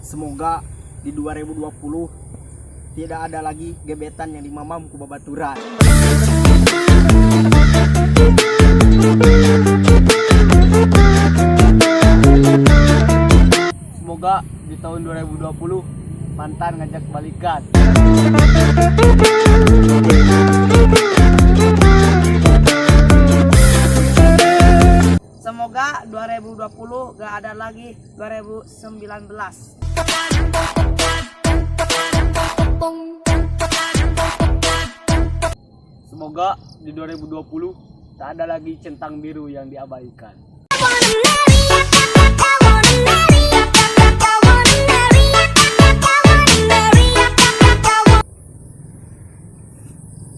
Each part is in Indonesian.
Semoga di 2020 tidak ada lagi gebetan yang dimamam ku babaturan. Semoga di tahun 2020 mantan ngajak balikan. Semoga 2020 gak ada lagi 2019. Semoga di 2020 tak ada lagi centang biru yang diabaikan.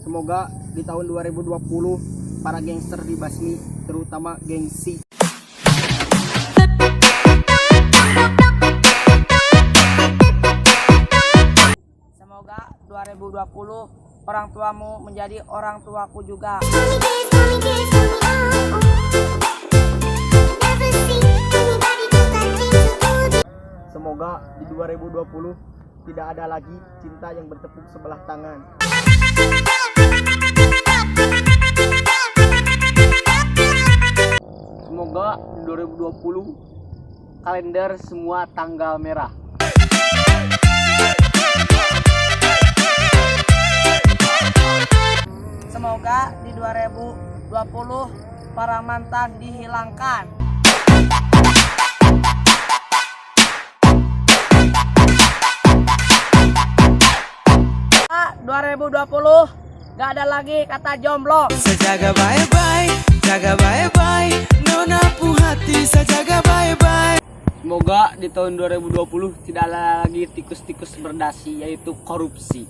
Semoga di tahun 2020 para gangster dibasmi, terutama gengsi. Semoga 2020 orang tuamu menjadi orang tuaku juga. Semoga di 2020 tidak ada lagi cinta yang bertepuk sebelah tangan. Semoga di 2020 kalender semua tanggal merah. Semoga di 2020 para mantan dihilangkan. Ah, 2020 gak ada lagi kata jomblo. Sejaga bye-bye, jaga bye-bye, nona pu hati sejaga bye-bye. Semoga di tahun 2020 tidak ada lagi tikus-tikus berdasi, yaitu korupsi.